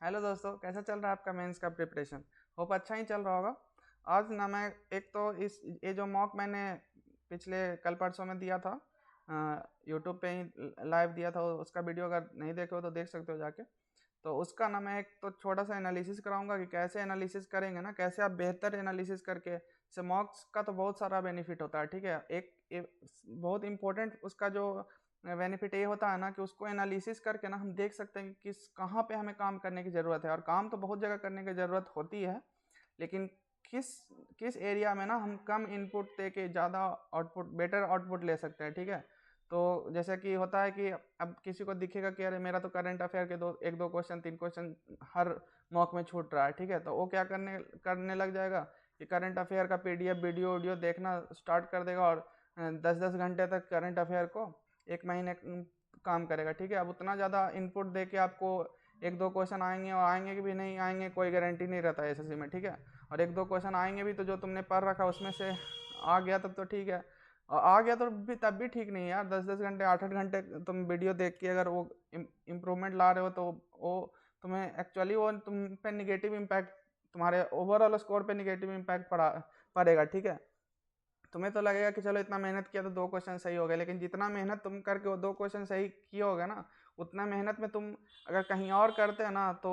Hello दोस्तों, कैसा चल रहा है आपका मेंस का प्रिपरेशन। होप अच्छा ही चल रहा होगा। आज ना मैं एक तो इस ये जो मॉक मैंने पिछले कल परसों में दिया था, यूट्यूब पे ही लाइव दिया था, उसका वीडियो अगर नहीं देखे हो तो देख सकते हो जाके। तो उसका ना मैं एक तो छोटा सा एनालिसिस कराऊंगा कि कैसे एनालिसिस करेंगे ना, कैसे आप बेहतर एनालिसिस करके। जैसे मॉक्स का तो बहुत सारा बेनिफिट होता है, ठीक है। एक बहुत इंपॉर्टेंट उसका जो बेनिफिट ये होता है ना कि उसको एनालिसिस करके ना हम देख सकते हैं कि किस कहाँ पे हमें काम करने की ज़रूरत है। और काम तो बहुत जगह करने की ज़रूरत होती है, लेकिन किस किस एरिया में ना हम कम इनपुट दे के ज़्यादा आउटपुट, बेटर आउटपुट ले सकते हैं, ठीक है। तो जैसे कि होता है कि अब किसी को दिखेगा कि अरे मेरा तो करंट अफेयर के एक दो क्वेश्चन, तीन क्वेश्चन हर मॉक में छूट रहा है, ठीक है। तो वो क्या करने करने लग जाएगा कि करंट अफेयर का पीडीएफ वीडियो वीडियो देखना स्टार्ट कर देगा, और 10-10 घंटे तक करंट अफेयर को एक महीने काम करेगा, ठीक है। अब उतना ज़्यादा इनपुट दे के आपको एक दो क्वेश्चन आएंगे, और आएंगे कि भी नहीं आएंगे कोई गारंटी नहीं रहता है एसएससी में, ठीक है। और एक दो क्वेश्चन आएंगे भी तो जो तुमने पढ़ रखा उसमें से आ गया तब तो ठीक है, और आ गया तो भी तब भी ठीक नहीं है यार। 10-10 घंटे, 8-8 घंटे तुम वीडियो देख के अगर वो इम्प्रूवमेंट ला रहे हो तो वो तुम्हें एक्चुअली वो तुम पे निगेटिव इम्पैक्ट, तुम्हारे ओवरऑल स्कोर पे निगेटिव इम्पैक्ट पड़ेगा, ठीक है। तुम्हें तो लगेगा कि चलो इतना मेहनत किया तो दो क्वेश्चन सही हो गए, लेकिन जितना मेहनत तुम करके वो दो क्वेश्चन सही किए होगे ना, उतना मेहनत में तुम अगर कहीं और करते हैं ना तो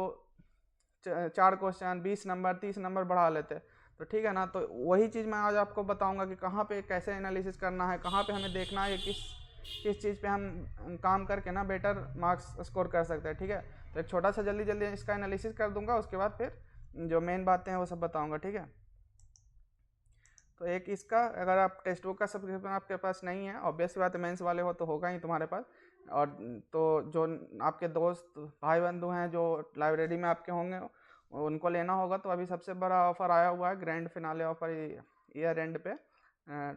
4 क्वेश्चन 20 नंबर 30 नंबर बढ़ा लेते। तो ठीक है ना, तो वही चीज़ मैं आज आपको बताऊंगा कि कहाँ पे कैसे एनालिसिस करना है, कहाँ पे हमें देखना है कि किस किस चीज़ पे हम काम करके ना बेटर मार्क्स स्कोर कर सकते हैं, ठीक है। तो एक छोटा सा जल्दी जल्दी इसका एनालिसिस कर दूंगा, उसके बाद फिर जो मेन बातें हैं वो सब बताऊंगा, ठीक है। तो एक इसका, अगर आप टेक्स्ट बुक का सब्सक्रिप्शन आपके पास नहीं है, ऑब्वियस बात है मेंस वाले हो तो होगा ही तुम्हारे पास। और तो जो आपके दोस्त भाई बंधु हैं जो लाइब्रेरी में आपके होंगे उनको लेना होगा, तो अभी सबसे बड़ा ऑफर आया हुआ है, grand finale offer year and पे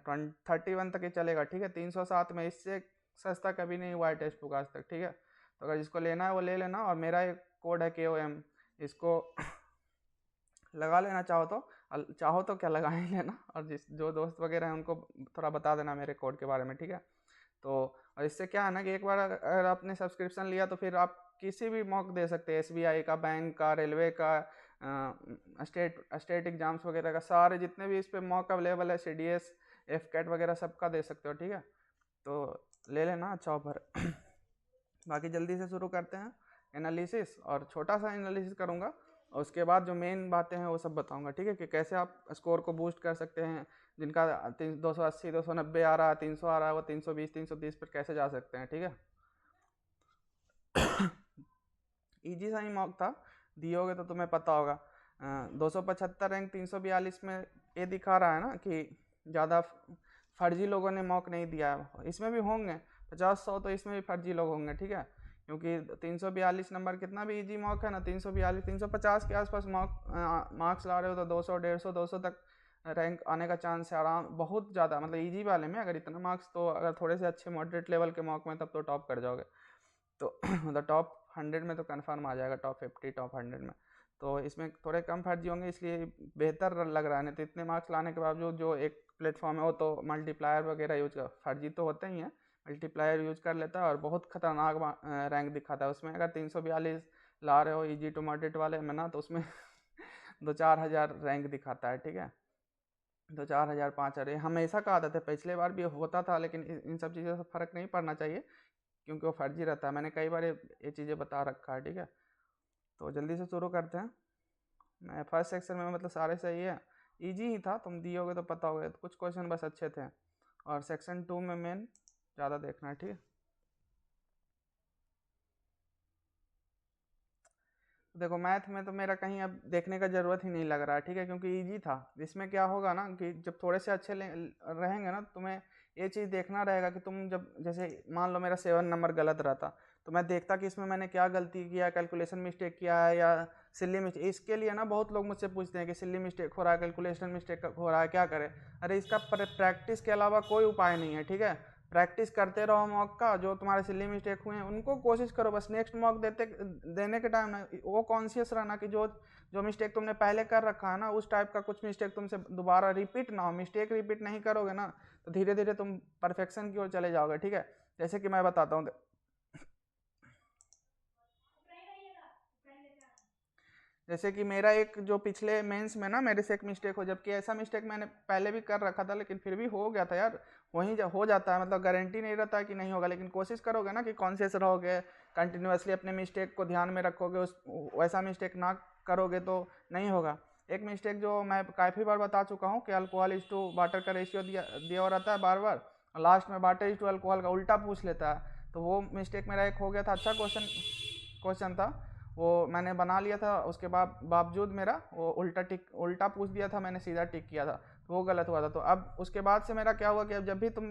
31 तक ही चलेगा, ठीक है। 307 में, इससे सस्ता कभी नहीं हुआ है टेक्स्ट बुक आज तक, ठीक है। तो अगर जिसको लेना है वो ले लेना, और मेरा एक कोड है KOM, इसको लगा लेना चाहो तो। चाहो तो क्या, लगा ही लेना, और जिस जो दोस्त वगैरह हैं उनको थोड़ा बता देना मेरे कोड के बारे में, ठीक है। तो और इससे क्या है ना कि एक बार अगर आपने सब्सक्रिप्शन लिया तो फिर आप किसी भी मॉक दे सकते हैं, SBI का, बैंक का, रेलवे का, स्टेट एग्जाम्स वगैरह का, सारे जितने भी इस पे मॉक अवेलेबल है, CDS FCAT वगैरह सबका दे सकते हो, ठीक है। तो ले लेना अच्छा ऑफर। बाकी जल्दी से शुरू करते हैं एनालिसिस, और छोटा सा एनालिसिस करूँगा, और उसके बाद जो मेन बातें हैं वो सब बताऊंगा, ठीक है। कि कैसे आप स्कोर को बूस्ट कर सकते हैं, जिनका 280 290 आ रहा है, 300 आ रहा है, वो 320 330 पर कैसे जा सकते हैं, ठीक है। ईजी सा ही मॉक था, दिए होगे तो तुम्हें पता होगा। 275 रैंक 342 में ये दिखा रहा है ना कि ज़्यादा फर्जी लोगों ने मॉक नहीं दिया है। इसमें भी होंगे 50-100, तो इसमें भी फर्जी लोग होंगे, ठीक है। क्योंकि 342 नंबर कितना भी इजी मॉक है ना, 342 350 के आसपास मार्क्स ला रहे हो तो 200 150 200 तक रैंक आने का चांस है आराम, बहुत ज़्यादा। मतलब इजी वाले में अगर इतना मार्क्स, तो अगर थोड़े से अच्छे मॉडरेट लेवल के मॉक में तब तो टॉप कर जाओगे। तो मतलब टॉप 100 में तो कन्फर्म आ जाएगा, टॉप 50 टॉप 100 में। तो इसमें थोड़े कम फर्जी होंगे, इसलिए बेहतर लग रहा है। नहीं तो इतने मार्क्स लाने के बावजूद जो एक प्लेटफॉर्म है वो तो मल्टीप्लायर वगैरह यूज कर, फर्जी तो होते ही हैं, मल्टीप्लायर यूज कर लेता है और बहुत खतरनाक रैंक दिखाता है उसमें। अगर 342 ला रहे हो इजी टू मॉडरेट वाले में ना, तो उसमें 2-4 हज़ार रैंक दिखाता है, ठीक है। 2-4 हज़ार 5 हज़ार हमेशा का आदत है, पिछले बार भी होता था, लेकिन इन सब चीज़ों से फ़र्क नहीं पड़ना चाहिए, क्योंकि वो फर्जी रहता है। मैंने कई बार ये चीज़ें बता रखा है, ठीक है। तो जल्दी से शुरू करते हैं। मैं फर्स्ट सेक्शन में मतलब सारे सही है, इजी ही था, तुम दिए होगे तो पता होगा, तो कुछ क्वेश्चन बस अच्छे थे। और सेक्शन 2 में मेन ज़्यादा देखना है, ठीक है। तो देखो मैथ में तो मेरा कहीं अब देखने का ज़रूरत ही नहीं लग रहा है, ठीक है, क्योंकि इजी था। इसमें क्या होगा ना कि जब थोड़े से अच्छे रहेंगे ना, तुम्हें ये चीज़ देखना रहेगा कि तुम जब, जैसे मान लो मेरा 7 नंबर गलत रहता, तो मैं देखता कि इसमें मैंने क्या गलती किया, कैलकुलेशन मिस्टेक किया है या सिल्ली मिस्टेक। इसके लिए ना बहुत लोग मुझसे पूछते हैं कि सिल्ली मिस्टेक हो रहा है, कैलकुलेशन मिस्टेक हो रहा है, क्या करें। अरे इसका प्रैक्टिस के अलावा कोई उपाय नहीं है, ठीक है। प्रैक्टिस करते रहो मॉक का, जो तुम्हारे सिली मिस्टेक हुए हैं उनको कोशिश करो, बस नेक्स्ट मॉक देने के टाइम ना वो कॉन्शियस रहना कि जो जो मिस्टेक तुमने पहले कर रखा है ना, उस टाइप का कुछ मिस्टेक तुमसे दोबारा रिपीट ना हो। मिस्टेक रिपीट नहीं करोगे ना, तो धीरे धीरे तुम परफेक्शन की ओर चले जाओगे, ठीक है। जैसे कि मैं बताता हूँ, जैसे कि मेरा एक जो पिछले मेंस में ना मेरे से एक मिस्टेक हो, जबकि ऐसा मिस्टेक मैंने पहले भी कर रखा था लेकिन फिर भी हो गया था यार। वहीं हो जाता है, मतलब गारंटी नहीं रहता है कि नहीं होगा, लेकिन कोशिश करोगे ना कि कॉन्शियस रहोगे, कंटिन्यूसली अपने मिस्टेक को ध्यान में रखोगे, उस वैसा मिस्टेक ना करोगे तो नहीं होगा। एक मिस्टेक जो मैं काफ़ी बार बता चुका हूँ कि अल्कोहल इज टू वाटर का रेशियो दिया हुआ रहता है बार बार, और लास्ट में वाटर इज टू अल्कोहल का उल्टा पूछ लेता है। तो वो मिस्टेक मेरा एक हो गया था। अच्छा क्वेश्चन था, वो मैंने बना लिया था, उसके बावजूद मेरा वो उल्टा पूछ दिया था, मैंने सीधा टिक किया था, तो वो गलत हुआ था। तो अब उसके बाद से मेरा क्या हुआ कि अब जब भी तुम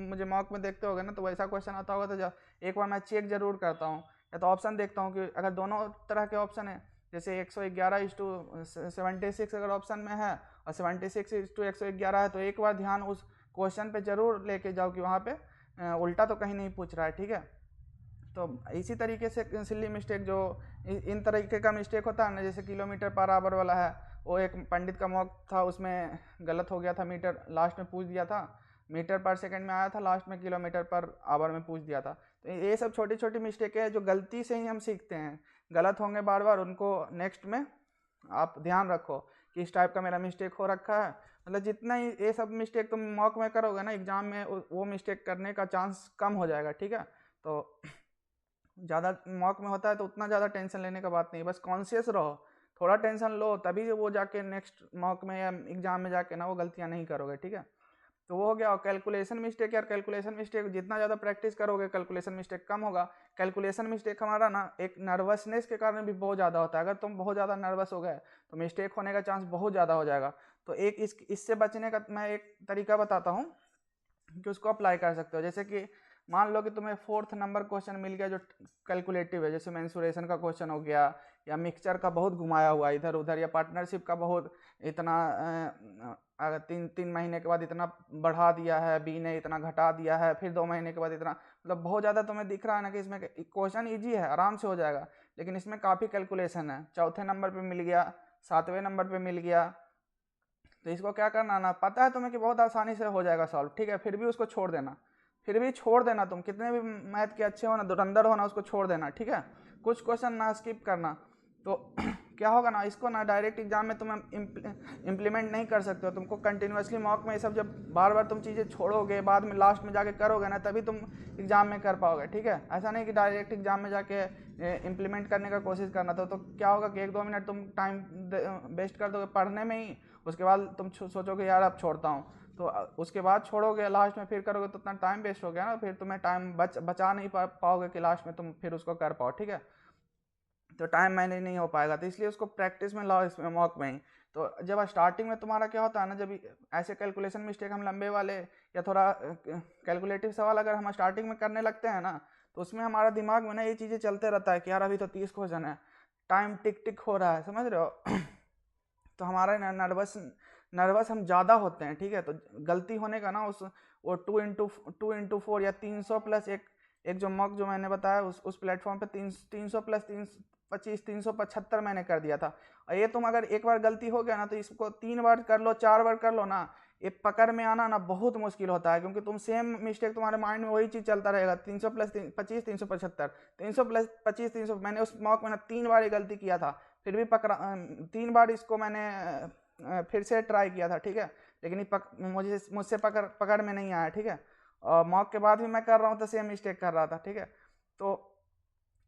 मुझे मॉक में देखते होगे ना, तो वैसा क्वेश्चन आता होगा तो जब एक बार मैं चेक जरूर करता हूँ, या तो ऑप्शन देखता हूँ कि अगर दोनों तरह के ऑप्शन है, जैसे 111:76 अगर ऑप्शन में है और 76:111 है, तो एक बार ध्यान उस क्वेश्चन पे जरूर लेके जाओ कि वहाँ पे उल्टा तो कहीं नहीं पूछ रहा है, ठीक है। तो इसी तरीके से सिली मिस्टेक जो इन तरीके का मिस्टेक होता है ना, जैसे किलोमीटर पर आवर वाला है, वो एक पंडित का मॉक था, उसमें गलत हो गया था, मीटर लास्ट में पूछ दिया था, मीटर पर सेकंड में आया था, लास्ट में किलोमीटर पर आवर में पूछ दिया था। तो ये सब छोटी छोटी मिस्टेक है जो गलती से ही हम सीखते हैं, गलत होंगे बार बार, उनको नेक्स्ट में आप ध्यान रखो कि इस टाइप का मेरा मिस्टेक हो रखा है। मतलब जितना ही ये सब मिस्टेक तुम मॉक में करोगे ना, एग्जाम में वो मिस्टेक करने का चांस कम हो जाएगा, ठीक है। तो ज़्यादा मॉक में होता है तो उतना ज़्यादा टेंशन लेने का बात नहीं, बस कॉन्शियस रहो, थोड़ा टेंशन लो, तभी वो जाके नेक्स्ट मॉक में या एग्जाम में जाके ना वो गलतियाँ नहीं करोगे, ठीक है। तो वो हो गया। और कैलकुलेशन मिस्टेक, यार कैलकुलेशन मिस्टेक जितना ज़्यादा प्रैक्टिस करोगे कैलकुलेशन मिस्टेक कम होगा। कैलकुलेशन मिस्टेक हमारा ना एक नर्वसनेस के कारण भी बहुत ज़्यादा होता है, अगर तुम बहुत ज़्यादा नर्वस हो गए तो मिस्टेक होने का चांस बहुत ज़्यादा हो जाएगा। तो एक इससे बचने का मैं एक तरीका बताता हूँ कि उसको अप्लाई कर सकते हो। जैसे कि मान लो कि तुम्हें 4th नंबर क्वेश्चन मिल गया जो कैलकुलेटिव है, जैसे मेंसुरेशन का क्वेश्चन हो गया, या मिक्सचर का बहुत घुमाया हुआ इधर उधर, या पार्टनरशिप का बहुत इतना 3 महीने के बाद इतना बढ़ा दिया है बी ने, इतना घटा दिया है, फिर 2 महीने के बाद इतना, मतलब बहुत ज़्यादा तुम्हें दिख रहा है ना कि इसमें क्वेश्चन ईजी है, आराम से हो जाएगा, लेकिन इसमें काफ़ी कैलकुलेशन है। 4थे नंबर पर मिल गया, 7वें नंबर पर मिल गया, तो इसको क्या करना ना, पता है तुम्हें कि बहुत आसानी से हो जाएगा सॉल्व, ठीक है, फिर भी उसको छोड़ देना, फिर भी छोड़ देना, तुम कितने भी मैथ के अच्छे हो ना, धुरंधर हो ना, उसको छोड़ देना, ठीक है। कुछ क्वेश्चन ना स्किप करना। तो क्या होगा ना, इसको ना डायरेक्ट एग्जाम में तुम इम्प्लीमेंट नहीं कर सकते हो, तुमको कंटिन्यूसली मॉक में ये सब जब बार बार तुम चीज़ें छोड़ोगे, बाद में लास्ट में जाके करोगे ना, तभी तुम एग्जाम में कर पाओगे, ठीक है। ऐसा नहीं कि डायरेक्ट एग्जाम में जाके इम्प्लीमेंट करने का कोशिश करना। तो क्या होगा कि 1-2 मिनट तुम टाइम वेस्ट कर दोगे पढ़ने में ही, उसके बाद तुम सोचोगे यार अब छोड़ता हूँ, तो उसके बाद छोड़ोगे, लास्ट में फिर करोगे तो उतना टाइम वेस्ट हो गया ना, फिर तुम्हें टाइम बचा नहीं पाओगे कि लास्ट में तुम फिर उसको कर पाओ, ठीक है। तो टाइम मैनेज नहीं हो पाएगा, तो इसलिए उसको प्रैक्टिस में लाओ, इसमें मॉक में ही। तो जब स्टार्टिंग में तुम्हारा क्या होता है ना, जब ऐसे कैलकुलेशन मिस्टेक हम लंबे वाले या थोड़ा कैलकुलेटिव सवाल अगर हम स्टार्टिंग में करने लगते हैं ना, तो उसमें हमारा दिमाग में ना ये चीज़ें चलते रहता है कि यार अभी तो 30 क्वेश्चन है, टाइम टिक टिक हो रहा है, समझ रहे हो। तो हमारा नर्वस हम ज़्यादा होते हैं, ठीक है। तो गलती होने का ना वो 2x4 या 300 प्लस एक जो मॉक जो मैंने बताया उस प्लेटफॉर्म पे 300 प्लस 325 375 मैंने कर दिया था। और ये तुम अगर एक बार गलती हो गया ना, तो इसको 3 बार कर लो, 4 बार कर लो ना, ये पकड़ में आना ना बहुत मुश्किल होता है, क्योंकि तुम सेम मिस्टेक तुम्हारे माइंड में वही चीज़ चलता रहेगा। 300 प्लस 25 375, 300 प्लस 25 300, मैंने उस मॉक में ना 3 बार ये गलती किया था, फिर भी 3 बार इसको मैंने फिर से ट्राई किया था, ठीक है, लेकिन मुझसे पकड़ में नहीं आया, ठीक है। और मॉक के बाद भी मैं कर रहा हूँ तो सेम मिस्टेक कर रहा था, ठीक है। तो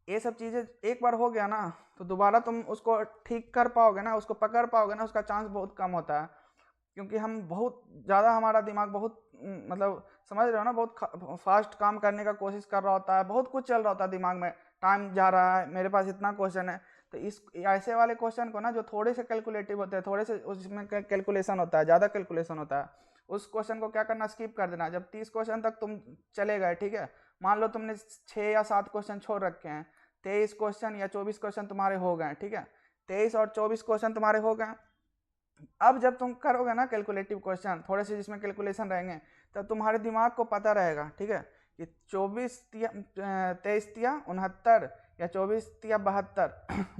ये सब चीज़ें एक बार हो गया ना, तो दोबारा तुम उसको ठीक कर पाओगे ना, उसको पकड़ पाओगे ना, उसका चांस बहुत कम होता है, क्योंकि हम बहुत ज़्यादा, हमारा दिमाग बहुत मतलब समझ रहे हो ना, बहुत फास्ट काम करने का कोशिश कर रहा होता है, बहुत कुछ चल रहा होता है दिमाग में, टाइम जा रहा है, मेरे पास इतना क्वेश्चन है। तो इस ऐसे वाले क्वेश्चन को ना, जो थोड़े से कैलकुलेटिव होते हैं, थोड़े से उसमें कैलकुलेशन होता है, ज़्यादा कैलकुलेशन होता है, उस क्वेश्चन को क्या करना, स्किप कर देना। जब 30 क्वेश्चन तक तुम चले गए, ठीक है, मान लो तुमने 6 या 7 क्वेश्चन छोड़ रखे हैं, 23 क्वेश्चन या 24 क्वेश्चन तुम्हारे हो गए, ठीक है, 23 और 24 क्वेश्चन तुम्हारे हो गए। अब जब तुम करोगे ना कैलकुलेटिव क्वेश्चन थोड़े से जिसमें कैलकुलेशन रहेंगे, तब तुम्हारे दिमाग को पता रहेगा, ठीक है, कि 23 तिया 69 या 24 तिया 72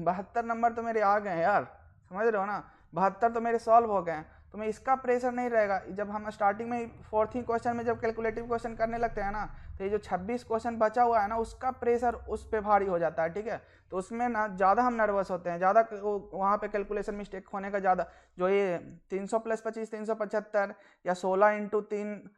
72 नंबर तो मेरे आ गए हैं यार, समझ रहे हो ना, 72 तो मेरे सॉल्व हो गए हैं। तुम्हें इसका प्रेशर नहीं रहेगा। जब हम स्टार्टिंग में 4th क्वेश्चन में जब कैलकुलेटिव क्वेश्चन करने लगते हैं ना, तो ये जो 26 क्वेश्चन बचा हुआ है ना, उसका प्रेशर उस पर भारी हो जाता है, ठीक है। तो उसमें ना ज़्यादा हम नर्वस होते हैं, ज़्यादा वहाँ पे कैलकुलेशन मिस्टेक होने का ज़्यादा, जो ये 300 + 25 375 या 16 × 3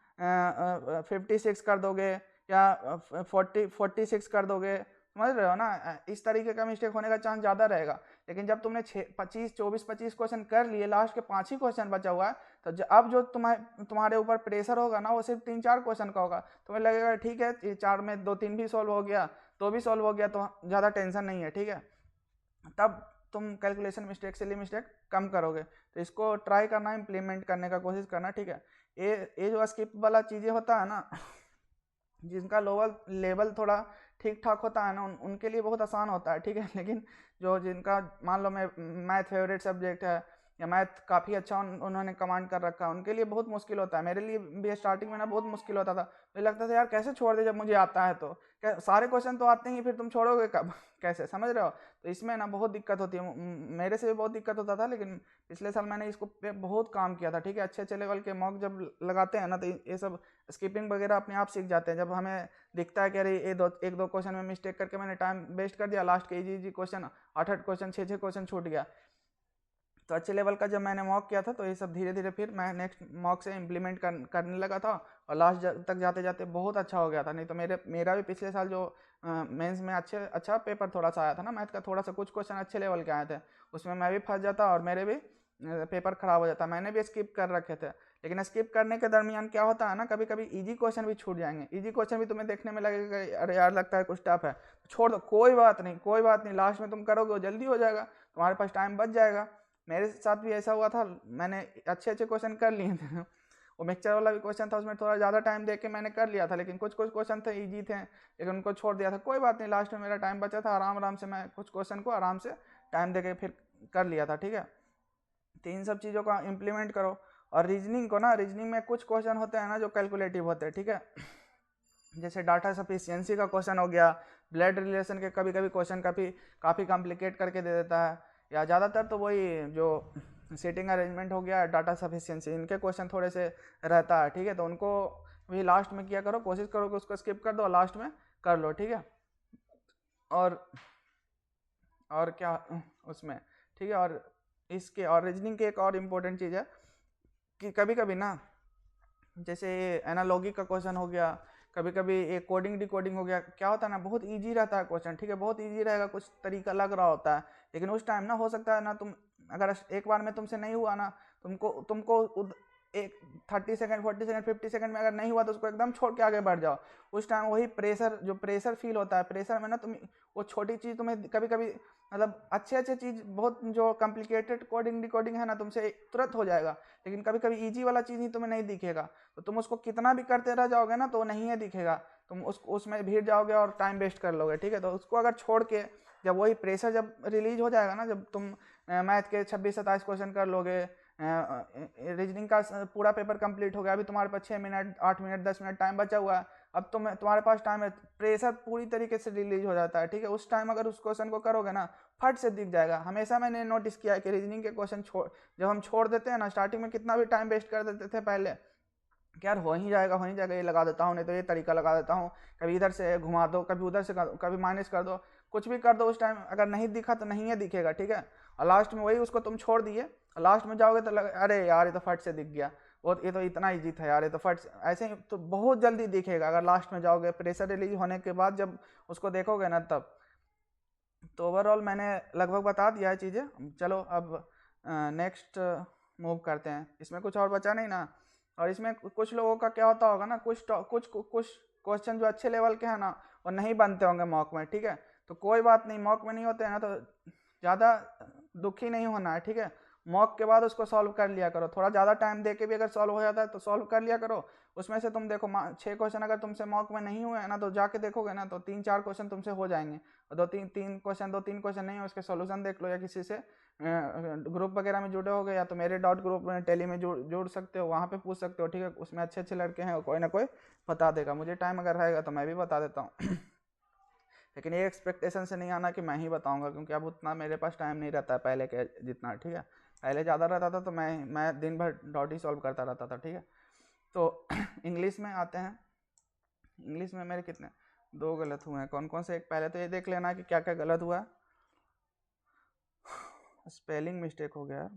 56 कर दोगे या 46 कर दोगे, समझ रहे हो ना, इस तरीके का मिस्टेक होने का चांस ज़्यादा रहेगा। लेकिन जब तुमने 24-25 क्वेश्चन कर लिए, लास्ट के 5 ही क्वेश्चन बचा हुआ है, तो अब जो तुम्हारे ऊपर प्रेशर होगा ना, वो सिर्फ 3-4 क्वेश्चन का होगा। तुम्हें लगेगा ठीक है, 4 में 2-3 भी सॉल्व हो गया, तो भी सॉल्व हो गया, तो ज़्यादा टेंशन नहीं है, ठीक है। तब तुम कैलकुलेशन मिस्टेक, सिली मिस्टेक कम करोगे। तो इसको ट्राई करना, इम्प्लीमेंट करने का कोशिश करना, ठीक है। ये जो स्किप वाला चीज़ें होता है ना, जिनका लोअर लेवल थोड़ा ठीक ठाक होता है ना, उनके लिए बहुत आसान होता है, ठीक है। लेकिन जो जिनका मान लो मैथ फेवरेट सब्जेक्ट है या मैथ काफ़ी अच्छा उन्होंने कमांड कर रखा है, उनके लिए बहुत मुश्किल होता है। मेरे लिए भी स्टार्टिंग में ना बहुत मुश्किल होता था, मुझे लगता था यार कैसे छोड़ दे जब मुझे आता है, तो सारे क्वेश्चन तो आते ही, फिर तुम छोड़ोगे कब कैसे, समझ रहे हो। तो इसमें ना बहुत दिक्कत होती है, मेरे से भी बहुत दिक्कत होता था। लेकिन पिछले साल मैंने इसको पे बहुत काम किया था, ठीक है। अच्छे अच्छे लेवल के मॉक जब लगाते हैं ना, तो ये सब स्किपिंग वगैरह अपने आप सीख जाते हैं। जब हमें दिखता है कि अरे एक दो क्वेश्चन में मिस्टेक करके मैंने टाइम वेस्ट कर दिया, लास्ट के इजी क्वेश्चन 8 क्वेश्चन 6 क्वेश्चन छूट गया, तो अच्छे लेवल का जब मैंने मॉक किया था, तो ये सब धीरे धीरे फिर मैं नेक्स्ट मॉक से इम्प्लीमेंट करने लगा था, और लास्ट तक जाते जाते बहुत अच्छा हो गया था। नहीं तो मेरा भी पिछले साल जो मेंस में अच्छा पेपर थोड़ा सा आया था ना मैथ का, थोड़ा सा कुछ क्वेश्चन अच्छे लेवल के आए थे, उसमें मैं भी फंस जाता और मेरे भी पेपर खराब हो जाता। मैंने भी स्किप कर रखे थे, लेकिन स्किप करने के दरमियान क्या होता है ना, कभी कभी इजी क्वेश्चन भी छूट जाएंगे। इजी क्वेश्चन भी तुम्हें देखने में लगेगा अरे यार लगता है कुछ टफ है, छोड़ दो, कोई बात नहीं कोई बात नहीं, लास्ट में तुम करोगे वो जल्दी हो जाएगा, तुम्हारे पास टाइम बच जाएगा। मेरे साथ भी ऐसा हुआ था, मैंने अच्छे क्वेश्चन कर लिए थे वो मिक्सचर वाला भी क्वेश्चन था, उसमें थोड़ा ज़्यादा टाइम दे के मैंने कर लिया था, लेकिन कुछ क्वेश्चन थे इजी थे, लेकिन उनको छोड़ दिया था। कोई बात नहीं, लास्ट में मेरा टाइम बचा था, आराम से मैं कुछ क्वेश्चन को आराम से टाइम दे के फिर कर लिया था, ठीक है। तो इन सब चीज़ों का इम्प्लीमेंट करो। और रीजनिंग को ना, रीजनिंग में कुछ क्वेश्चन होते हैं ना जो कैलकुलेटिव होते हैं, ठीक है। जैसे डाटा सफिशिएंसी का क्वेश्चन हो गया, ब्लड रिलेशन के कभी कभी क्वेश्चन काफ़ी कॉम्प्लिकेट करके दे देता है, या ज़्यादातर तो वही जो सीटिंग अरेंजमेंट हो गया, डाटा सफिशिएंसी, इनके क्वेश्चन थोड़े से रहता है, ठीक है। तो उनको भी लास्ट में किया करो, कोशिश करो कि उसको स्किप कर दो, लास्ट में कर लो, ठीक है। और क्या उसमें, ठीक है। और रीजनिंग की एक और इम्पोर्टेंट चीज़ है कि कभी कभी ना, जैसे एनालॉगी का क्वेश्चन हो गया, कभी कभी एक कोडिंग डिकोडिंग हो गया, क्या होता है ना, बहुत इजी रहता है क्वेश्चन, ठीक है, बहुत इजी रहेगा, कुछ तरीका लग रहा होता है, लेकिन उस टाइम ना हो सकता है ना, तुम अगर एक बार में तुमसे नहीं हुआ ना, तुमको एक 30 सेकंड 40 सेकंड 50 सेकंड में अगर नहीं हुआ तो उसको एकदम छोड़ के आगे बढ़ जाओ। उस टाइम वही प्रेशर फील होता है, प्रेशर में ना तुम वो छोटी चीज़ तुम्हें कभी कभी मतलब अच्छे चीज़, बहुत जो कॉम्प्लिकेटेड कोडिंग डिकोडिंग है ना, तुमसे तुरंत हो जाएगा, लेकिन कभी कभी ईजी वाला चीज़ ही तुम्हें नहीं दिखेगा, तो तुम उसको कितना भी करते रह जाओगे ना, तो वो नहीं है दिखेगा, तुम उसमें भीड़ जाओगे और टाइम वेस्ट कर लोगे, ठीक है। तो उसको अगर छोड़ के, जब वही प्रेशर जब रिलीज हो जाएगा ना, जब तुम मैथ के 26-27 क्वेश्चन कर लोगे, रीजनिंग का पूरा पेपर कंप्लीट हो गया, अभी तुम्हारे पास 6 मिनट 8 मिनट 10 मिनट टाइम बचा हुआ है, अब तुम्हारे पास टाइम है, प्रेशर पूरी तरीके से रिलीज हो जाता है, ठीक है। उस टाइम अगर उस क्वेश्चन को करोगे ना, फट से दिख जाएगा। हमेशा मैंने नोटिस किया है कि रीजनिंग के क्वेश्चन जब हम छोड़ देते हैं ना, स्टार्टिंग में कितना भी टाइम वेस्ट कर देते थे पहले, कि यार हो ही जाएगा ये लगा देता हूँ, नहीं तो ये तरीका लगा देता हूँ, कभी इधर से घुमा दो, कभी उधर से कभी माइनस कर दो, कुछ भी कर दो, उस टाइम अगर नहीं दिखा तो नहीं है दिखेगा, ठीक है। और लास्ट में वही उसको तुम छोड़ दिए, लास्ट में जाओगे तो अरे यार ये तो फट से दिख गया, ये तो इतना ईजी था यार, ये तो फट से, ऐसे ही तो बहुत जल्दी दिखेगा अगर लास्ट में जाओगे, प्रेशर रिलीज होने के बाद जब उसको देखोगे ना तब। तो ओवरऑल मैंने लगभग बता दिया है चीज़ें। चलो अब नेक्स्ट मूव करते हैं, इसमें कुछ और बचा नहीं ना। और इसमें कुछ लोगों का क्या होता होगा ना, कुछ क्वेश्चन जो अच्छे लेवल के हैं ना, वो नहीं बनते होंगे मॉक में, ठीक है। तो कोई बात नहीं, मॉक में नहीं होते हैं ना, तो ज़्यादा दुखी नहीं होना है, ठीक है। मॉक के बाद उसको सॉल्व कर लिया करो, थोड़ा ज़्यादा टाइम दे के भी अगर सॉल्व हो जाता है तो सॉल्व कर लिया करो। उसमें से तुम देखो 6 क्वेश्चन अगर तुमसे मॉक में नहीं हुए हैं ना, तो जाके देखोगे ना, तो 3-4 क्वेश्चन तुमसे हो जाएंगे, और 2-3 क्वेश्चन नहीं है, उसके सॉल्यूशन देख लो, या किसी से ग्रुप वगैरह में जुड़े होगे, या तो मेरे डॉट ग्रुप में टेली में जुड़ सकते हो, वहाँ पे पूछ सकते हो, ठीक है। उसमें अच्छे लड़के हैं, कोई ना कोई बता देगा, मुझे टाइम अगर रहेगा तो मैं भी बता देता हूँ लेकिन ये एक्सपेक्टेशन से नहीं आना कि मैं ही बताऊंगा, क्योंकि अब उतना मेरे पास टाइम नहीं रहता है पहले के जितना, ठीक है। पहले ज़्यादा रहता था तो मैं दिन भर डॉट ही सॉल्व करता रहता था, ठीक है। तो इंग्लिश में आते हैं, इंग्लिश में मेरे कितने 2 गलत हुए हैं, कौन कौन से? एक पहले तो ये देख लेना कि क्या क्या गलत हुआ। स्पेलिंग मिस्टेक हो गया।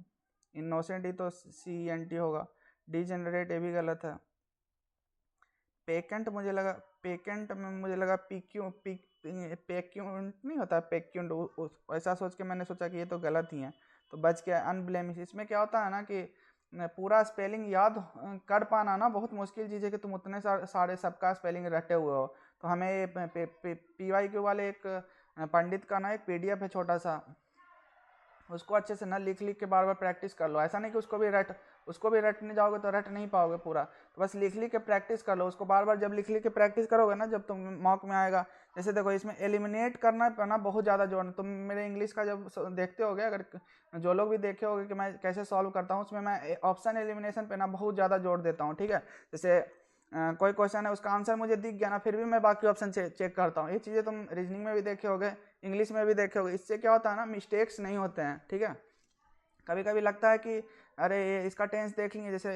इनोसेंट ही तो CENT होगा। डिजेनरेट ये भी गलत है। पेकेंट मुझे लगा, पेकेंट में मुझे लगा पेक्यूंट नहीं होता, पेक्यूंट, ऐसा सोच के मैंने सोचा कि ये तो गलत ही है, तो बच गया। अनब्लेमिश, इसमें क्या होता है ना कि पूरा स्पेलिंग याद कर पाना ना बहुत मुश्किल चीज़ है कि तुम उतने सारे सबका स्पेलिंग रटे हुए हो। तो हमें ये PYQ वाले एक पंडित का ना एक PDF है छोटा सा, उसको अच्छे से ना लिख के बार बार प्रैक्टिस कर लो। ऐसा नहीं कि उसको भी रटने जाओगे तो रट नहीं पाओगे पूरा, तो बस लिख के प्रैक्टिस कर लो उसको बार बार। जब लिख के प्रैक्टिस करोगे ना, जब तुम मॉक में आएगा, जैसे देखो इसमें एलिमिनेट करना पड़ना बहुत ज़्यादा जोड़ना। तुम मेरे इंग्लिश का जब देखते होगे, अगर जो लोग भी देखे होगे कि मैं कैसे सॉल्व करता हूँ, उसमें मैं ऑप्शन एलिमिनेशन पे ना बहुत ज़्यादा जोड़ देता हूँ, ठीक है। जैसे कोई क्वेश्चन है, उसका आंसर मुझे दिख गया ना, फिर भी मैं बाकी ऑप्शन चेक करता हूँ। ये चीज़ें तुम रीजनिंग में भी देखे होगे, इंग्लिश में भी देखे होगे। इससे क्या होता है ना, मिस्टेक्स नहीं होते हैं, ठीक है। कभी कभी लगता है कि अरे ये इसका टेंस देख लिए, जैसे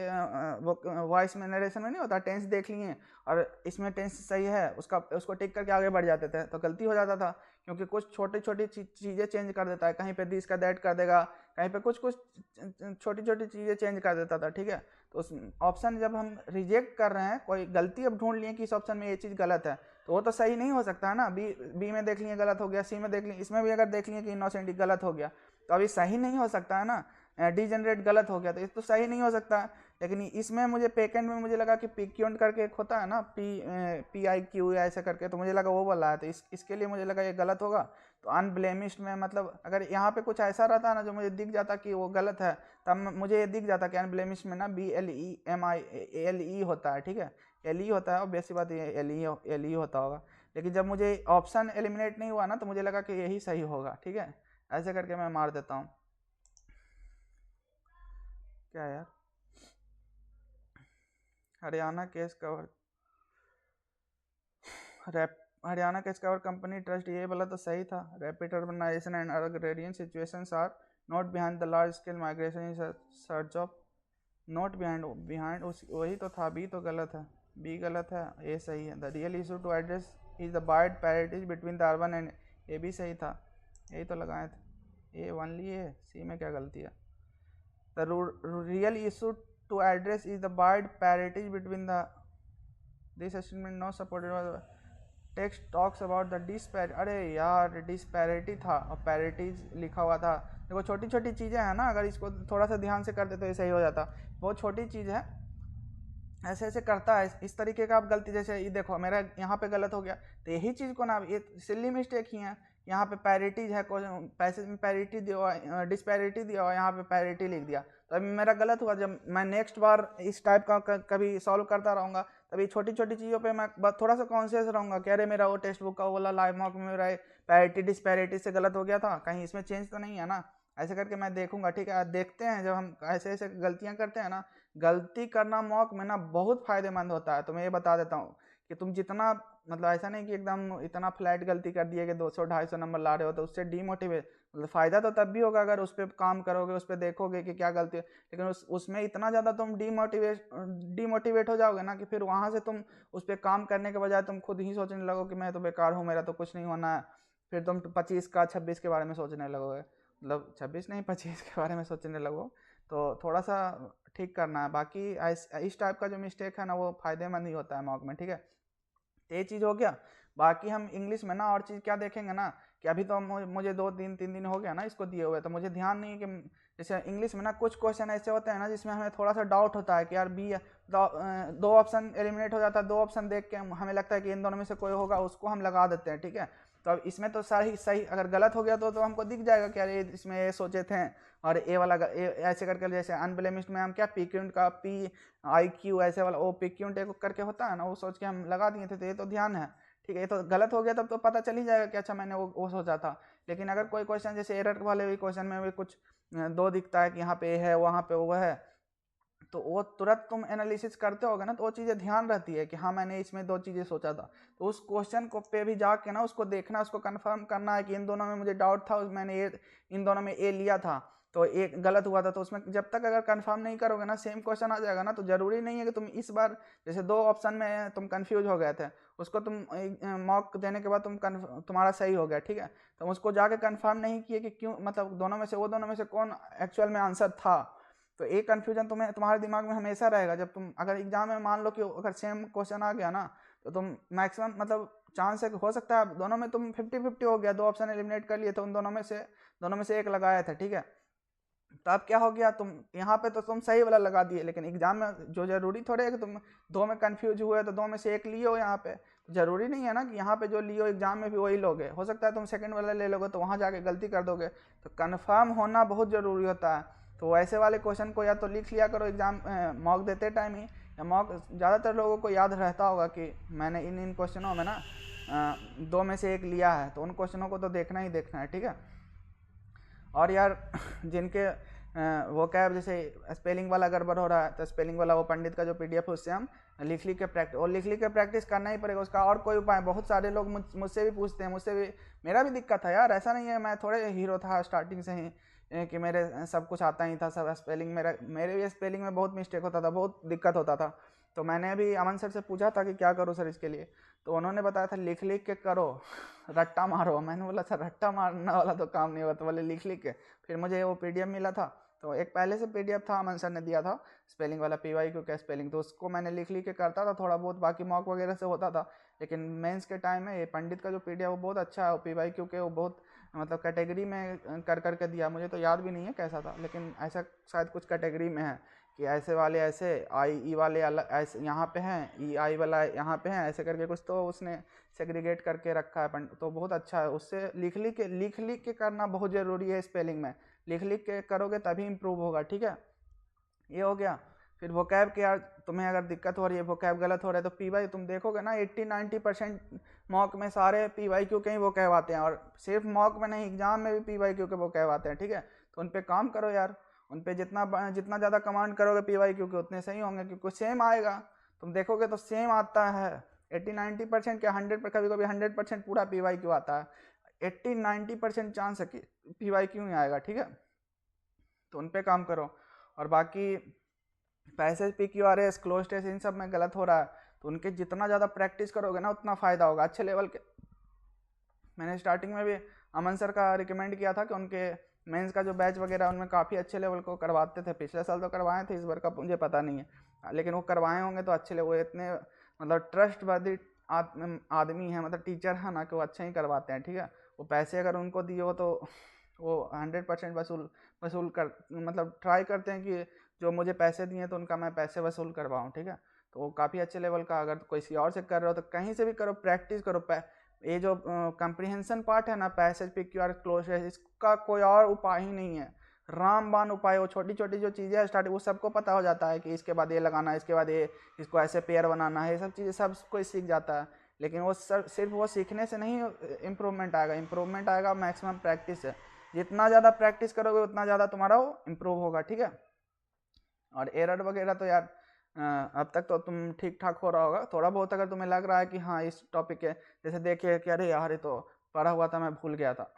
वो वॉइस में नरेशन में नहीं होता, टेंस देख लिए और इसमें टेंस सही है, उसको टिक करके आगे बढ़ जाते थे, तो गलती हो जाता था। क्योंकि कुछ छोटी छोटी चीज़ें चेंज कर देता है, कहीं पे दिस का दैट कर देगा, कहीं पे कुछ छोटी छोटी चीज़ें चेंज कर देता था, ठीक है। तो उस ऑप्शन जब हम रिजेक्ट कर रहे हैं, कोई गलती अब ढूंढ लिए कि इस ऑप्शन में ये चीज़ गलत है, तो वो तो सही नहीं हो सकता है ना। बी में देख लिए गलत हो गया, सी में देख लिए, इसमें भी अगर देख लिए कि इनोसेंट गलत हो गया, तो अभी सही नहीं हो सकता है ना। डिजेनरेट गलत हो गया तो ये तो सही नहीं हो सकता। लेकिन इसमें मुझे पेकेंट में मुझे लगा कि पिक्यूंट करके एक होता है ना, PIQ ऐसे करके, तो मुझे लगा वो बोला है, तो इसके लिए मुझे लगा ये गलत होगा। तो अनब्लेमिश्ड में मतलब अगर यहाँ पे कुछ ऐसा रहता ना जो मुझे दिख जाता कि वो गलत है, तब मुझे ये दिख जाता कि अनब्लेमिश्ड में ना BLEMILE होता है, ठीक है। LE होता है, और बेसिक बात ये LE होता होगा। लेकिन जब मुझे ऑप्शन एलिमिनेट नहीं हुआ ना, तो मुझे लगा कि यही सही होगा, ठीक है। ऐसे करके मैं मार देता हूँ। क्या यार, Haryana case cover, Haryana case cover company trust, ये वाला तो सही था। Rapid urbanisation and agrarian situations are not behind the large scale migration in search of, not behind वही तो था। बी तो गलत है, बी गलत है, ए सही है। The real issue to address is the wide parities between the urban and, ए भी सही था, यही तो लगाए थे। ए ओनली है, सी में क्या गलती है? The real issue to address is the wide parity between the, this statement not supported by the text talks about the disparity। अरे यार disparity था और parities लिखा हुआ था। देखो छोटी छोटी चीज़ें हैं ना, अगर इसको थोड़ा सा ध्यान से कर दे तो ये सही हो जाता। बहुत छोटी चीज़ है, ऐसे ऐसे करता है इस तरीके का। आप गलती, जैसे ये देखो मेरा यहाँ पे गलत हो गया, तो यही चीज़ को ना, ये सिली मिस्टेक ही है। यहाँ पे पैरिटीज है, पैसेज में पैरिटी दिया हुआ, डिस्पैरिटी दिया हुआ, यहाँ पे पैरिटी लिख दिया, तो अभी मेरा गलत हुआ। जब मैं नेक्स्ट बार इस टाइप का कभी सॉल्व करता रहूँगा, तभी छोटी छोटी चीज़ों पे मैं थोड़ा सा कॉन्शियस रहूँगा कि अरे मेरा वो टेक्स्ट बुक का वाला लाइव मॉक में मेरा पैरिटी डिस्पैरिटी से गलत हो गया था, कहीं इसमें चेंज तो नहीं है ना। ऐसे करके मैं देखूंगा, ठीक है। देखते हैं जब हम ऐसे ऐसे गलतियां करते हैं ना, गलती करना मॉक में ना बहुत फायदेमंद होता है। तो मैं ये बता देता हूँ कि तुम जितना, मतलब ऐसा नहीं कि एकदम इतना फ्लैट गलती कर दिए कि 200-250 नंबर ला रहे हो, तो उससे डीमोटिवेट, मतलब फ़ायदा तो तब भी होगा अगर उस पर काम करोगे, उस पर देखोगे कि क्या गलती है। लेकिन उसमें इतना ज़्यादा तुम डीमोटिवेट हो जाओगे ना कि फिर वहाँ से तुम उस पर काम करने के बजाय तुम खुद ही सोचने लगो कि मैं तो बेकार हूँ, मेरा तो कुछ नहीं होना है। फिर तुम 25 का 26 के बारे में सोचने लगोगे, मतलब 26 नहीं 25 के बारे में सोचने लगो। तो थोड़ा सा ठीक करना है। बाकी इस टाइप का जो मिस्टेक है ना, वो फायदेमंद ही होता है मॉक में, ठीक है। तो ये चीज़ हो गया। बाकी हम इंग्लिश में ना और चीज़ क्या देखेंगे ना, कि अभी तो मुझे 2-3 दिन हो गया ना इसको दिए हुए, तो मुझे ध्यान नहीं है कि जैसे इंग्लिश में ना कुछ क्वेश्चन ऐसे होते हैं ना जिसमें हमें थोड़ा सा डाउट होता है कि यार बी, दो ऑप्शन एलिमिनेट हो जाता है, 2 ऑप्शन देख के हमें लगता है कि इन दोनों में से कोई होगा, उसको हम लगा देते हैं, ठीक है। तो अब इसमें तो सही अगर गलत हो गया तो हमको दिख जाएगा कि यार ये इसमें ये सोचे थे, और ए वाला ऐसे करके, जैसे अनब्लेमिश्ड में हम क्या पिक्यूंट का PIQ ऐसे वाला ओ पिक्यूंट करके होता है ना, वो सोच के हम लगा दिए थे। तो ये तो ध्यान है, ठीक है। ये तो गलत हो गया तब तो पता चल ही जाएगा कि अच्छा मैंने वो सोचा था। लेकिन अगर कोई क्वेश्चन जैसे एरर वाले भी क्वेश्चन में भी कुछ 2 दिखता है कि यहाँ पे ए है वहाँ पे वो है, तो वो तुरंत तुम एनालिसिस करते होगे ना, तो वो चीज़ें ध्यान रहती है कि हाँ मैंने इसमें 2 चीज़ें सोचा था। तो उस क्वेश्चन को पे भी जाके ना उसको देखना, उसको कंफर्म करना है कि इन दोनों में मुझे डाउट था, मैंने इन दोनों में ए लिया था, तो एक गलत हुआ था, तो उसमें जब तक अगर कंफर्म नहीं करोगे ना, सेम क्वेश्चन आ जाएगा ना, तो ज़रूरी नहीं है कि तुम इस बार जैसे 2 ऑप्शन में तुम कंफ्यूज हो गए थे, उसको तुम मॉक देने के बाद तुम्हारा सही हो गया, ठीक है, तो उसको जाके कंफर्म नहीं किए कि क्यों, मतलब दोनों में से कौन एक्चुअल में आंसर था। तो एक कन्फ्यूजन तुम्हारे दिमाग में हमेशा रहेगा। जब तुम अगर एग्जाम में मान लो कि अगर सेम क्वेश्चन आ गया ना, तो तुम मैक्सिमम मतलब चांस है कि हो सकता है दोनों में तुम 50-50 हो गया, 2 ऑप्शन एलिमिनेट कर लिए थे, उन दोनों में से एक लगाया था, ठीक है। तो अब क्या हो गया, तुम यहाँ पे तो तुम सही वाला लगा दिए, लेकिन एग्जाम में जो जरूरी थोड़े है कि तुम 2 में कंफ्यूज हुए तो 2 में से एक लियो यहाँ पे। तो जरूरी नहीं है ना कि यहाँ पे जो लियो एग्जाम में भी वही लोगे, हो सकता है तुम सेकंड वाला ले लोगे तो वहाँ जाके गलती कर दोगे। तो कन्फर्म होना बहुत ज़रूरी होता है। तो वैसे वाले क्वेश्चन को या तो लिख लिया करो एग्जाम मॉक देते टाइम ही, या मॉक ज़्यादातर लोगों को याद रहता होगा कि मैंने इन क्वेश्चनों में ना 2 में से एक लिया है, तो उन क्वेश्चनों को तो देखना ही देखना है, ठीक है। और यार जिनके वो कैब जैसे स्पेलिंग वाला गड़बड़ हो रहा है, तो स्पेलिंग वाला वो पंडित का जो पीडीएफ है उससे हम लिख लिख के प्रैक्टिस करना ही पड़ेगा। उसका और कोई उपाय, बहुत सारे लोग मुझसे भी पूछते हैं, मुझसे भी मेरा भी दिक्कत था यार, ऐसा नहीं है मैं थोड़े हीरो था स्टार्टिंग से ही कि मेरे सब कुछ आता ही था, सब स्पेलिंग मेरे भी स्पेलिंग में बहुत मिस्टेक होता था, बहुत दिक्कत होता था। तो मैंने भी अमन सर से पूछा था कि क्या करूँ सर इसके लिए, तो उन्होंने बताया था लिख लिख के करो, रट्टा मारो। मैंने बोला सर रट्टा मारने वाला तो काम नहीं होता, तो बोले लिख लिख के। फिर मुझे वो पीडीएफ मिला था, तो एक पहले से पीडीएफ था, अमन सर ने दिया था स्पेलिंग वाला, PYQ का स्पेलिंग, तो उसको मैंने लिख लिख के करता था थोड़ा बहुत, बाकी मॉक वगैरह से होता था। लेकिन मेंस के टाइम में ये पंडित का जो पीडीएफ वो बहुत अच्छा है, PYQ के वो बहुत मतलब कैटेगरी में कर करके दिया, मुझे तो याद भी नहीं है कैसा था, लेकिन ऐसा शायद कुछ कैटेगरी में है कि ऐसे वाले ऐसे, आई ई वाले अलग ऐसे यहाँ पे हैं, ई आई वाला यहाँ पे हैं, ऐसे करके कुछ तो उसने सेग्रीगेट करके रखा है तो बहुत अच्छा है। उससे लिख लिख के करना बहुत ज़रूरी है स्पेलिंग में, लिख लिख के करोगे तभी इम्प्रूव होगा, ठीक है। ये हो गया। फिर वोकैब के यार तुम्हें अगर दिक्कत हो रही है, वोकैब गलत हो रहा है, तो पी वाई तुम देखोगे ना 80-90% मॉक में सारे PYQ के ही वोकैब आते हैं, और सिर्फ मॉक में नहीं एग्जाम में भी PYQ के वोकैब आते हैं, ठीक है। तो उन पर काम करो यार, उन पर जितना ज़्यादा कमांड करोगे PYQ के उतने सही होंगे, क्योंकि सेम आएगा, तुम देखोगे तो सेम आता है 80-90% क्या 100, कभी कभी 100% पूरा PYQ आता है, 80-90% चांस है कि PYQ ही आएगा, ठीक है। तो उन पर काम करो। और बाकी पैसेज PQRS क्लोज टेस्ट इन सब में गलत हो रहा है, तो उनके जितना ज़्यादा प्रैक्टिस करोगे ना उतना फ़ायदा होगा अच्छे लेवल के। मैंने स्टार्टिंग में भी अमन सर का रिकमेंड किया था कि उनके मेंस का जो बैच वगैरह उनमें काफ़ी अच्छे लेवल को करवाते थे, पिछले साल तो करवाए थे, इस बार का मुझे पता नहीं है, लेकिन वो करवाए होंगे तो अच्छे लेवल, इतने मतलब ट्रस्टवर्दी आदमी है, मतलब टीचर है ना, कि वो अच्छा ही करवाते हैं, ठीक है। वो पैसे अगर उनको दिए हो तो वो 100% वसूल कर मतलब ट्राई करते हैं कि जो मुझे पैसे दिए तो उनका मैं पैसे वसूल करवाऊँ, ठीक है। तो वो काफ़ी अच्छे लेवल का, अगर किसी और से कर रहे हो तो कहीं से भी करो, प्रैक्टिस करो। ये जो कंप्रीहेंशन पार्ट है ना, पैसेज PQR क्लोज है, इसका कोई और उपाय ही नहीं है, रामबाण उपाय। वो छोटी छोटी जो चीज़ें स्टार्ट वो सबको पता हो जाता है कि इसके बाद ये लगाना है, इसके बाद ये इसको ऐसे पेयर बनाना है, ये सब चीज़ें सब कोई सीख जाता है। लेकिन वो सिर्फ वो सीखने से नहीं इम्प्रूवमेंट आएगा मैक्सिमम प्रैक्टिस से। जितना ज़्यादा प्रैक्टिस करोगे उतना ज़्यादा तुम्हारा वो इम्प्रूव होगा, ठीक है। और एरर वगैरह तो यार अब तक तो तुम ठीक ठाक हो रहा होगा, थोड़ा बहुत अगर तुम्हें लग रहा है कि हाँ इस टॉपिक के जैसे देखिए कि अरे यार ये तो पढ़ा हुआ था मैं भूल गया था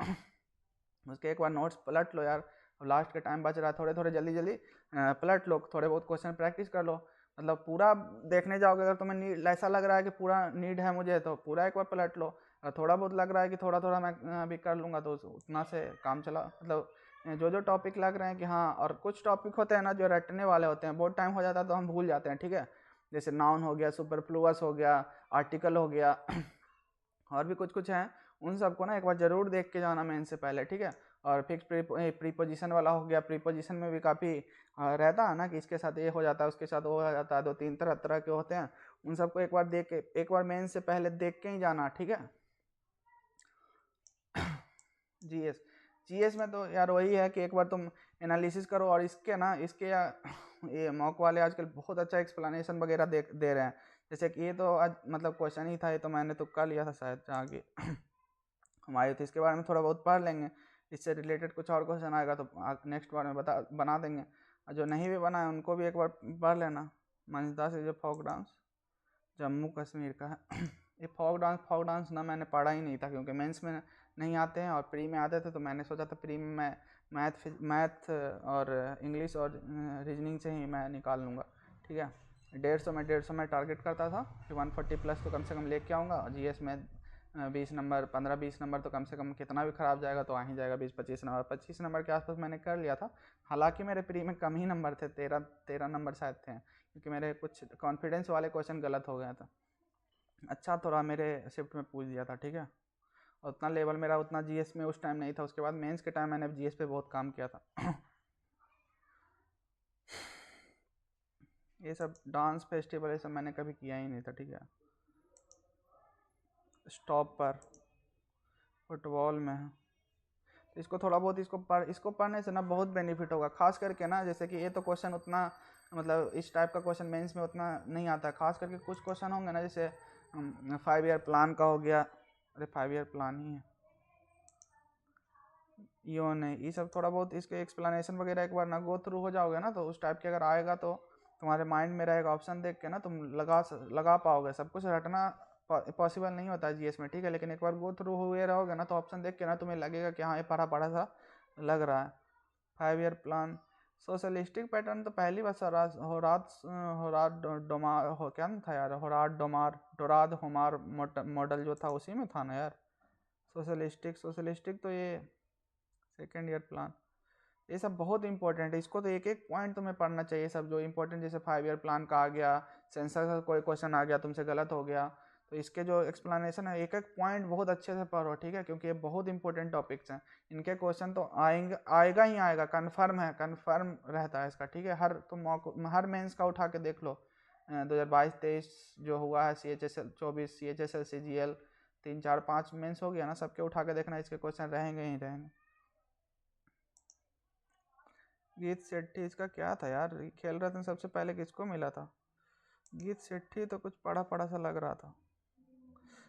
उसके एक बार नोट्स पलट लो यार, लास्ट के टाइम बच रहा है, थोड़े थोड़े जल्दी पलट लो, थोड़े बहुत क्वेश्चन प्रैक्टिस कर लो। मतलब पूरा देखने जाओगे, अगर तुम्हें नीड ऐसा लग रहा है कि पूरा नीड है मुझे, तो पूरा एक बार पलट लो। और थोड़ा बहुत लग रहा है कि थोड़ा थोड़ा मैं अभी कर लूँगा, तो उतना से काम चला। मतलब जो टॉपिक लग रहे हैं कि हाँ, और कुछ टॉपिक होते हैं ना जो रटने वाले होते हैं, बहुत टाइम हो जाता है तो हम भूल जाते हैं, ठीक है। जैसे नाउन हो गया, सुपरफ्लूअस हो गया, आर्टिकल हो गया और भी कुछ कुछ हैं, उन सबको ना एक बार ज़रूर देख के जाना मेन से पहले, ठीक है। और फिक्स प्रीपोजिशन वाला हो गया, प्रीपोजिशन में भी काफ़ी रहता है ना कि इसके साथ ये हो जाता है, उसके साथ वो हो जाता है, 2-3 तरह के होते हैं, उन सबको एक बार मेन से पहले देख के ही जाना, ठीक है। जीएस में तो यार वही है कि एक बार तुम एनालिसिस करो, और इसके ये मॉक वाले आजकल बहुत अच्छा एक्सप्लेनेशन वगैरह दे रहे हैं। जैसे कि ये तो आज मतलब क्वेश्चन ही था, ये तो मैंने तुक्का लिया था शायद जहाँ की हम आए थे, इसके बारे में थोड़ा बहुत पढ़ लेंगे, इससे रिलेटेड कुछ और क्वेश्चन आएगा तो नेक्स्ट बार में बना देंगे। और जो नहीं भी बना है उनको भी एक बार पढ़ लेना। मंजदा से जो फोक डांस जम्मू कश्मीर का है ये फोक डांस ना मैंने पढ़ा ही नहीं था, क्योंकि मेंस में नहीं आते हैं और प्री में आते थे, तो मैंने सोचा था प्री में मैं मैथ और इंग्लिश और रीजनिंग से ही मैं निकाल लूँगा, ठीक है। 150 में टारगेट करता था कि 140 प्लस तो कम से कम लेके आऊँगा। जीएस में 20 नंबर 15-20 नंबर तो कम से कम कितना भी ख़राब जाएगा तो आ ही जाएगा, 20-25 नंबर 25 नंबर के आसपास मैंने कर लिया था। हालांकि मेरे प्री में कम ही नंबर थे, 13 नंबर शायद थे, क्योंकि मेरे कुछ कॉन्फिडेंस वाले क्वेश्चन गलत हो गया था। अच्छा थोड़ा मेरे शिफ्ट में पूछ दिया था, ठीक है। और उतना लेवल मेरा उतना जीएस में उस टाइम नहीं था। उसके बाद मेंस के टाइम मैंने जीएस पे बहुत काम किया था। ये सब डांस फेस्टिवल ये सब मैंने कभी किया ही नहीं था, ठीक है। स्टॉप पर फुटबॉल में है तो इसको थोड़ा बहुत इसको पढ़ने से ना बहुत बेनिफिट होगा, खास करके ना जैसे कि ये तो क्वेश्चन उतना मतलब इस टाइप का क्वेश्चन मेंस में उतना नहीं आता। खास करके कुछ क्वेश्चन होंगे ना, जैसे 5 ईयर प्लान का हो गया, अरे 5 ईयर प्लान ही है यो नहीं, ये सब थोड़ा बहुत इसके एक्सप्लेनेशन वगैरह एक बार ना गो थ्रू हो जाओगे ना, तो उस टाइप के अगर आएगा तो तुम्हारे माइंड में रहेगा, ऑप्शन देख के ना तुम लगा पाओगे। सब कुछ रटना पॉसिबल नहीं होता है जीएस में, ठीक है। लेकिन एक बार गो थ्रू हुए रहोगे ना तो ऑप्शन देख के ना तुम्हें लगेगा कि हाँ ये पढ़ा पढ़ा सा लग रहा है। 5 ईयर प्लान सोशलिस्टिक पैटर्न तो पहली बार क्या था यार, डोराद होमार मॉडल जो था उसी में था ना यार। सोशलिस्टिक तो ये सेकेंड ईयर प्लान, ये सब बहुत इंपॉर्टेंट है। इसको तो एक एक पॉइंट तुम्हें पढ़ना चाहिए, सब जो इंपॉर्टेंट, जैसे 5 ईयर प्लान का आ गया, सेंसर का कोई क्वेश्चन आ गया तुमसे गलत हो गया तो इसके जो एक्सप्लेनेशन है एक एक पॉइंट बहुत अच्छे से पढ़ो, ठीक है। क्योंककि ये बहुत इंपॉर्टेंट टॉपिक्स हैं, इनके क्वेश्चन तो आएगा ही आएगा, कन्फर्म है, कन्फर्म रहता है इसका, ठीक है। हर मेंस का उठा के देख लो, 2022-23 जो हुआ है, CHSL 24, CHSL CGL 3 4 5 मेंस हो गया ना, सबके उठा के देखना, इसके क्वेश्चन रहेंगे ही रहेंगे। गीत सेट्ठी इसका क्या था यार, खेल रत्न सबसे पहले किसको मिला था? गीत सेट्ठी तो कुछ पढ़ा पढ़ा सा लग रहा था।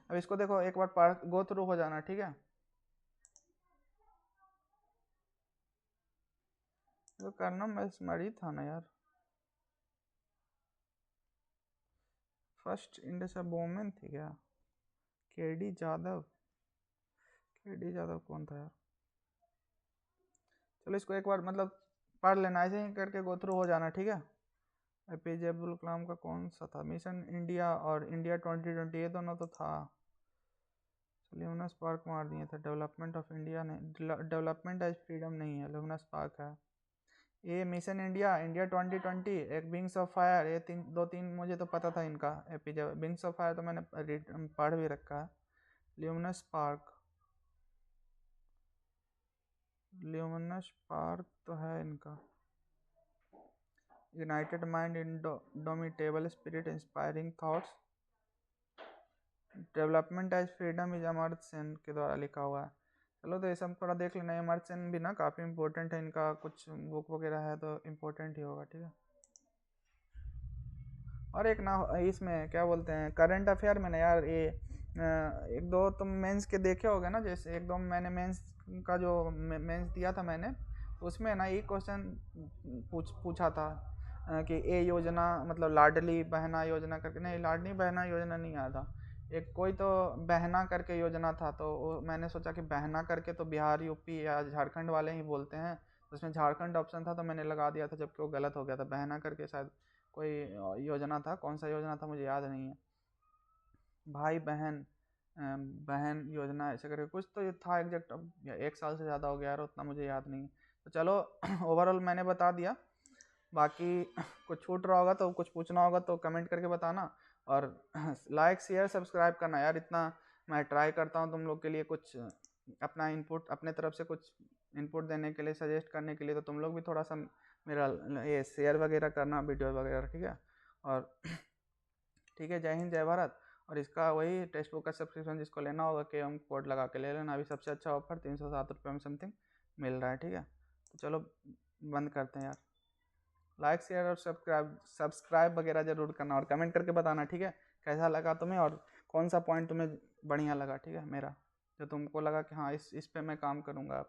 अब इसको देखो एक बार पढ़ गो थ्रू हो जाना, ठीक है। तो करना मैसमरी था ना यार, फर्स्ट इंडस वोमेन थी क्या? केडी जादव कौन था यार? चलो इसको एक बार मतलब पढ़ लेना, ऐसे ही करके गो थ्रू हो जाना, ठीक है। APJ अब्दुल कलाम का कौन सा था? मिशन इंडिया और इंडिया 2020 ये दोनों तो था। ल्यूमिनस पार्क मार दिए थे, डेवलपमेंट ऑफ इंडिया ने, डेवलपमेंट एज फ्रीडम नहीं है, ल्यूमिनस पार्क है। ये मिशन इंडिया 2020, एक विंग्स ऑफ फायर, ये दो तीन मुझे तो पता था इनका। एपीजे विंग्स ऑफ फायर तो मैंने पढ़ भी रखा है। ल्यूमिनस पार्क तो है इनका। United mind, indomitable spirit, inspiring thoughts, development as freedom is Amartya Sen के द्वारा लिखा हुआ है। चलो तो ये सब थोड़ा देख लेना। अमर्त्य सेन भी ना काफ़ी इंपॉर्टेंट है, इनका कुछ बुक वगैरह है तो इम्पोर्टेंट ही होगा, ठीक है। और एक ना इसमें क्या बोलते हैं, करंट अफेयर में ना यार, ये एक दो तुम मेंस के देखे होगे ना, जैसे एक दो मैंने मेंस का जो मेंस दिया था मैंने, उसमें ना एक क्वेश्चन पूछा था कि ये योजना मतलब लाडली बहना योजना करके, नहीं लाडली बहना योजना नहीं आया था, एक कोई तो बहना करके योजना था। तो मैंने सोचा कि बहना करके तो बिहार यूपी या झारखंड वाले ही बोलते हैं, उसमें झारखंड ऑप्शन था तो मैंने लगा दिया था, जबकि वो गलत हो गया था। बहना करके शायद कोई योजना था, कौन सा योजना था मुझे याद नहीं है, भाई बहन बहन योजना ऐसे करके कुछ तो ये था एग्जैक्ट। अब 1 साल से ज़्यादा हो गया यार, उतना मुझे याद नहीं। तो चलो ओवरऑल मैंने बता दिया, बाकी कुछ छूट रहा होगा तो कुछ पूछना होगा तो कमेंट करके बताना, और लाइक शेयर सब्सक्राइब करना यार। इतना मैं ट्राई करता हूँ तुम लोग के लिए कुछ अपना इनपुट, अपने तरफ से कुछ इनपुट देने के लिए, सजेस्ट करने के लिए, तो तुम लोग भी थोड़ा सा मेरा ये शेयर वगैरह करना वीडियो वगैरह, ठीक है। और ठीक है, जय हिंद जय भारत। और इसका वही टेक्स्ट बुक का सब्सक्रिप्शन जिसको लेना होगा KM कोड लगा के ले लेना, अभी सबसे अच्छा ऑफर 307 रुपये में समथिंग मिल रहा है, ठीक है। तो चलो बंद करते हैं यार। लाइक शेयर और सब्सक्राइब वगैरह जरूर करना, और कमेंट करके बताना, ठीक है, कैसा लगा तुम्हें और कौन सा पॉइंट तुम्हें बढ़िया लगा, ठीक है, मेरा जो तुमको लगा कि हाँ इस पे मैं काम करूँगा।